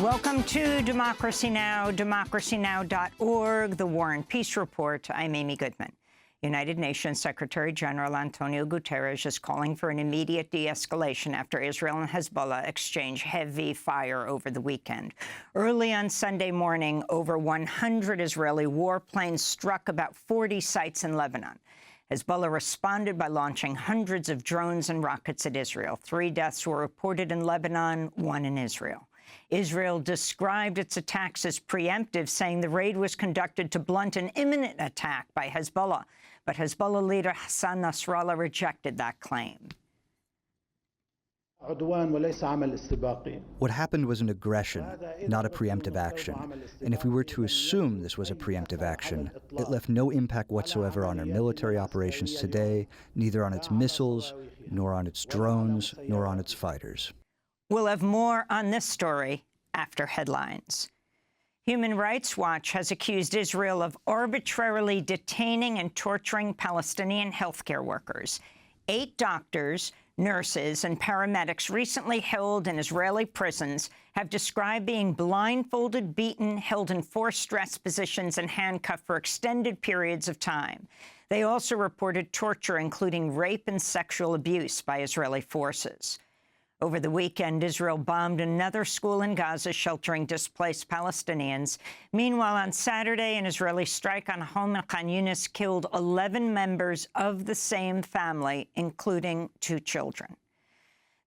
Welcome to Democracy Now!, democracynow.org, the War and Peace Report. I'm Amy Goodman. United Nations Secretary General Antonio Guterres is calling for an immediate de-escalation after Israel and Hezbollah exchange heavy fire over the weekend. Early on Sunday morning, over 100 Israeli warplanes struck about 40 sites in Lebanon. Hezbollah responded by launching hundreds of drones and rockets at Israel. 3 deaths were reported in Lebanon, 1 in Israel. Israel described its attacks as preemptive, saying the raid was conducted to blunt an imminent attack by Hezbollah. But Hezbollah leader Hassan Nasrallah rejected that claim. What happened was an aggression, not a preemptive action. And if we were to assume this was a preemptive action, it left no impact whatsoever on our military operations today, neither on its missiles, nor on its drones, nor on its fighters. We'll have more on this story after headlines. Human Rights Watch has accused Israel of arbitrarily detaining and torturing Palestinian healthcare workers. 8 doctors, nurses, and paramedics recently held in Israeli prisons have described being blindfolded, beaten, held in forced stress positions, and handcuffed for extended periods of time. They also reported torture, including rape and sexual abuse by Israeli forces. Over the weekend, Israel bombed another school in Gaza, sheltering displaced Palestinians. Meanwhile, on Saturday, an Israeli strike on a home in Khan Yunis killed 11 members of the same family, including 2 children.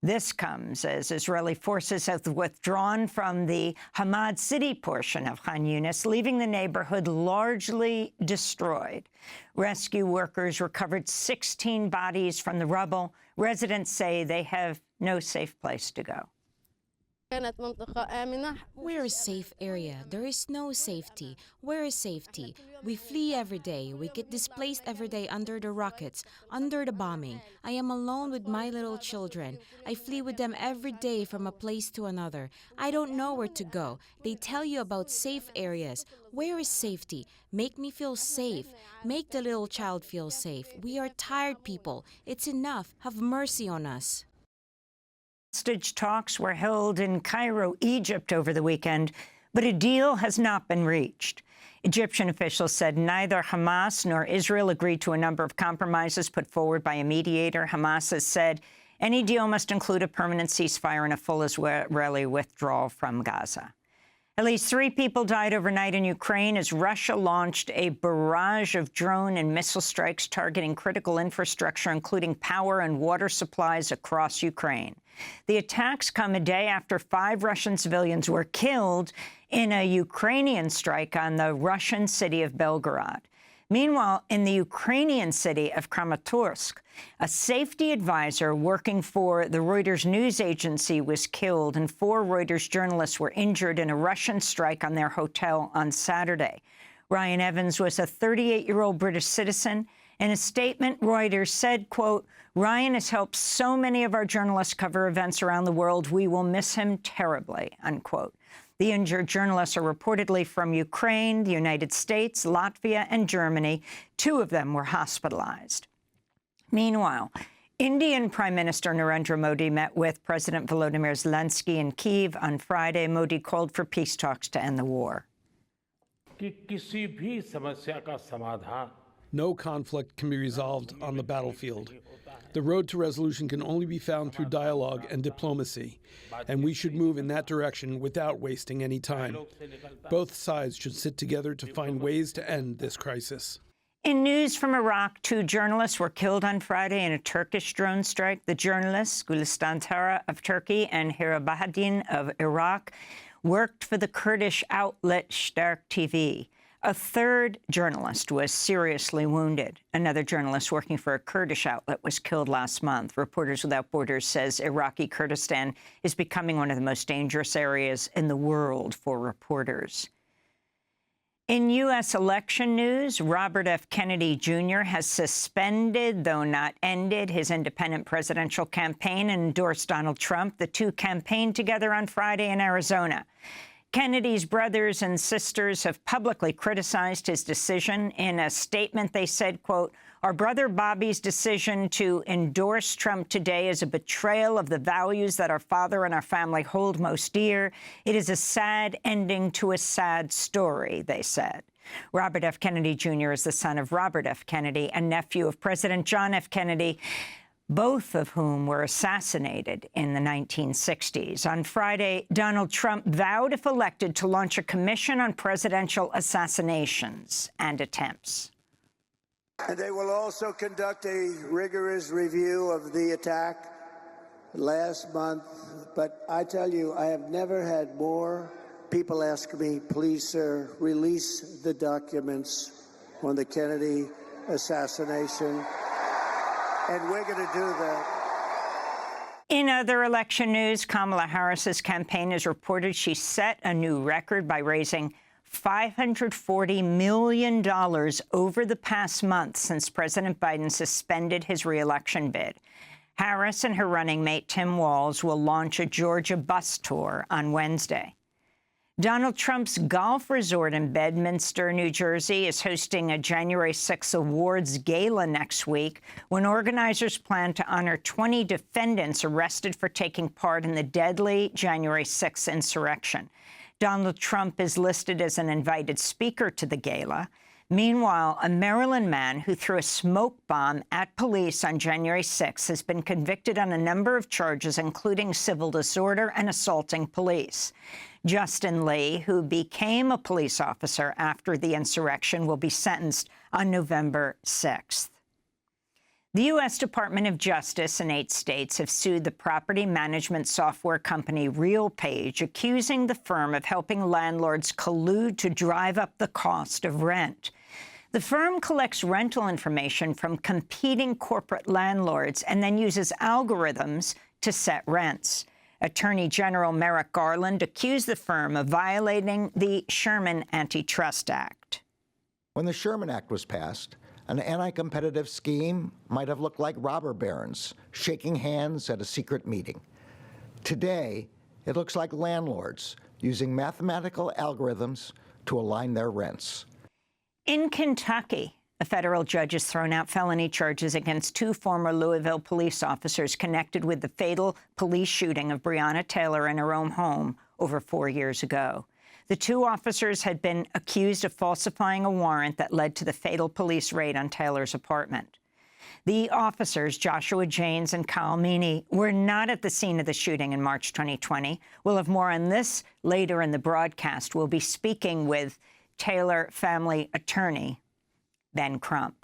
This comes as Israeli forces have withdrawn from the Hamad City portion of Khan Yunis, leaving the neighborhood largely destroyed. Rescue workers recovered 16 bodies from the rubble. Residents say they have no safe place to go. We're a safe area. There is no safety. Where is safety? We flee every day. We get displaced every day under the rockets, under the bombing. I am alone with my little children. I flee with them every day from a place to another. I don't know where to go. They tell you about safe areas. Where is safety? Make me feel safe. Make the little child feel safe. We are tired people. It's enough. Have mercy on us. Hostage talks were held in Cairo, Egypt over the weekend, but a deal has not been reached. Egyptian officials said neither Hamas nor Israel agreed to a number of compromises put forward by a mediator. Hamas has said any deal must include a permanent ceasefire and a full Israeli withdrawal from Gaza. At least 3 people died overnight in Ukraine as Russia launched a barrage of drone and missile strikes targeting critical infrastructure, including power and water supplies across Ukraine. The attacks come a day after 5 Russian civilians were killed in a Ukrainian strike on the Russian city of Belgorod. Meanwhile, in the Ukrainian city of Kramatorsk, a safety advisor working for the Reuters news agency was killed, and 4 Reuters journalists were injured in a Russian strike on their hotel on Saturday. Ryan Evans was a 38-year-old British citizen. In a statement, Reuters said, quote, "Ryan has helped so many of our journalists cover events around the world. We will miss him terribly," unquote. The injured journalists are reportedly from Ukraine, the United States, Latvia, and Germany. 2 of them were hospitalized. Meanwhile, Indian Prime Minister Narendra Modi met with President Volodymyr Zelensky in Kyiv on Friday. Modi called for peace talks to end the war. No conflict can be resolved on the battlefield. The road to resolution can only be found through dialogue and diplomacy, and we should move in that direction without wasting any time. Both sides should sit together to find ways to end this crisis. In news from Iraq, 2 journalists were killed on Friday in a Turkish drone strike. The journalists, Gülistan Tara of Turkey and Hira Bahadin of Iraq, worked for the Kurdish outlet Shtark TV. A 3rd journalist was seriously wounded. Another journalist working for a Kurdish outlet was killed last month. Reporters Without Borders says Iraqi Kurdistan is becoming one of the most dangerous areas in the world for reporters. In U.S. election news, Robert F. Kennedy Jr. has suspended, though not ended, his independent presidential campaign and endorsed Donald Trump. The 2 campaigned together on Friday in Arizona. Kennedy's brothers and sisters have publicly criticized his decision. In a statement, they said, quote, Our brother Bobby's decision to endorse Trump today is a betrayal of the values that our father and our family hold most dear. It is a sad ending to a sad story, they said. Robert F. Kennedy Jr. is the son of Robert F. Kennedy and nephew of President John F. Kennedy, both of whom were assassinated in the 1960s. On Friday, Donald Trump vowed, if elected, to launch a commission on presidential assassinations and attempts. And they will also conduct a rigorous review of the attack last month. But I tell you, I have never had more people ask me, please, sir, release the documents on the Kennedy assassination. And we're going to do that. In other election news, Kamala Harris's campaign has reported she set a new record by raising $540 million over the past month since President Biden suspended his reelection bid. Harris and her running mate Tim Walz will launch a Georgia bus tour on Wednesday. Donald Trump's golf resort in Bedminster, New Jersey, is hosting a January 6 Awards Gala next week, when organizers plan to honor 20 defendants arrested for taking part in the deadly January 6 insurrection. Donald Trump is listed as an invited speaker to the gala. Meanwhile, a Maryland man who threw a smoke bomb at police on January 6 has been convicted on a number of charges, including civil disorder and assaulting police. Justin Lee, who became a police officer after the insurrection, will be sentenced on November 6th. The U.S. Department of Justice and 8 states have sued the property management software company RealPage, accusing the firm of helping landlords collude to drive up the cost of rent. The firm collects rental information from competing corporate landlords and then uses algorithms to set rents. Attorney General Merrick Garland accused the firm of violating the Sherman Antitrust Act. When the Sherman Act was passed, an anti-competitive scheme might have looked like robber barons shaking hands at a secret meeting. Today, it looks like landlords using mathematical algorithms to align their rents. In Kentucky, a federal judge has thrown out felony charges against 2 former Louisville police officers connected with the fatal police shooting of Breonna Taylor in her own home over 4 years ago. The 2 officers had been accused of falsifying a warrant that led to the fatal police raid on Taylor's apartment. The officers, Joshua Janes and Kyle Meany, were not at the scene of the shooting in March 2020. We'll have more on this later in the broadcast. We'll be speaking with Taylor family attorney Ben Crump.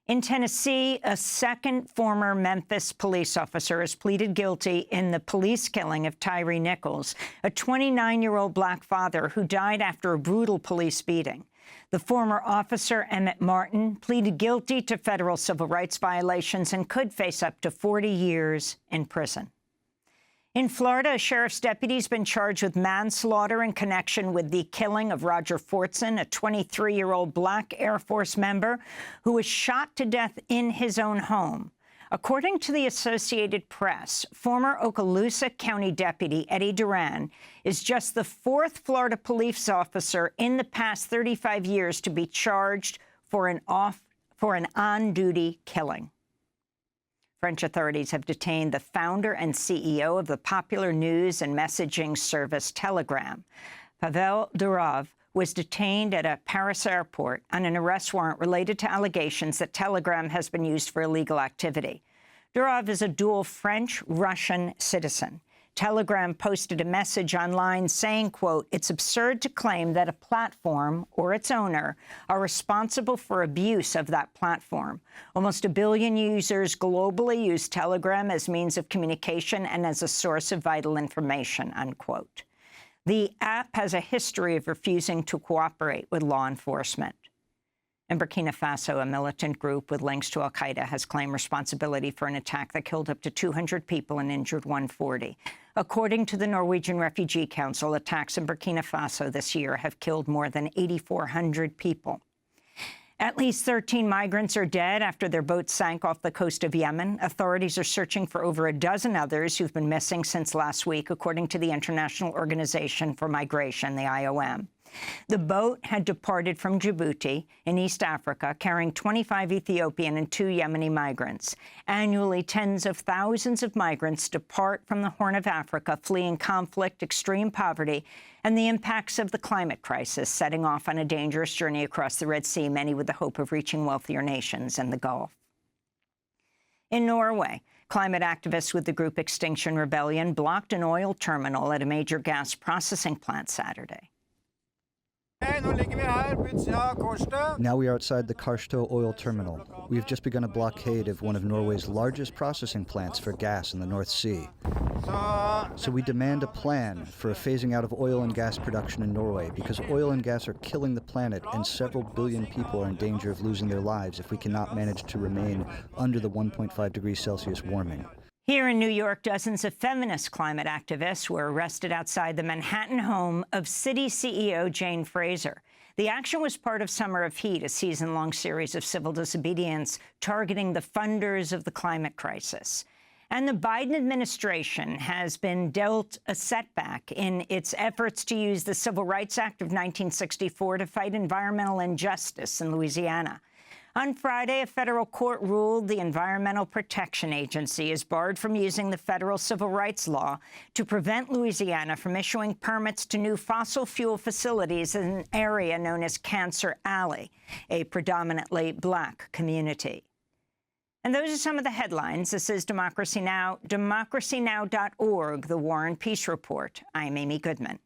In Tennessee, a second former Memphis police officer has pleaded guilty in the police killing of Tyree Nichols, a 29-year-old black father who died after a brutal police beating. The former officer, Emmett Martin, pleaded guilty to federal civil rights violations and could face up to 40 years in prison. In Florida, a sheriff's deputy has been charged with manslaughter in connection with the killing of Roger Fortson, a 23-year-old black Air Force member who was shot to death in his own home. According to the Associated Press, former Okaloosa County deputy Eddie Duran is just the 4th Florida police officer in the past 35 years to be charged for an on-duty killing. French authorities have detained the founder and CEO of the popular news and messaging service Telegram. Pavel Durov was detained at a Paris airport on an arrest warrant related to allegations that Telegram has been used for illegal activity. Durov is a dual French-Russian citizen. Telegram posted a message online saying, quote, "It's absurd to claim that a platform or its owner are responsible for abuse of that platform. Almost 1 billion users globally use Telegram as means of communication and as a source of vital information," unquote. The app has a history of refusing to cooperate with law enforcement. In Burkina Faso, a militant group with links to al-Qaeda has claimed responsibility for an attack that killed up to 200 people and injured 140. According to the Norwegian Refugee Council, attacks in Burkina Faso this year have killed more than 8,400 people. At least 13 migrants are dead after their boat sank off the coast of Yemen. Authorities are searching for over a dozen others who've been missing since last week, according to the International Organization for Migration, the IOM. The boat had departed from Djibouti in East Africa, carrying 25 Ethiopian and 2 Yemeni migrants. Annually, tens of thousands of migrants depart from the Horn of Africa, fleeing conflict, extreme poverty, and the impacts of the climate crisis, setting off on a dangerous journey across the Red Sea, many with the hope of reaching wealthier nations and the Gulf. In Norway, climate activists with the group Extinction Rebellion blocked an oil terminal at a major gas processing plant Saturday. Now we are outside the Karsto oil terminal. We have just begun a blockade of one of Norway's largest processing plants for gas in the North Sea. So we demand a plan for a phasing out of oil and gas production in Norway, because oil and gas are killing the planet and several billion people are in danger of losing their lives if we cannot manage to remain under the 1.5 degrees Celsius warming. Here in New York, dozens of feminist climate activists were arrested outside the Manhattan home of city CEO Jane Fraser. The action was part of Summer of Heat, a season-long series of civil disobedience targeting the funders of the climate crisis. And the Biden administration has been dealt a setback in its efforts to use the Civil Rights Act of 1964 to fight environmental injustice in Louisiana. On Friday, a federal court ruled the Environmental Protection Agency is barred from using the federal civil rights law to prevent Louisiana from issuing permits to new fossil fuel facilities in an area known as Cancer Alley, a predominantly Black community. And those are some of the headlines. This is Democracy Now!, democracynow.org, the War and Peace Report. I'm Amy Goodman.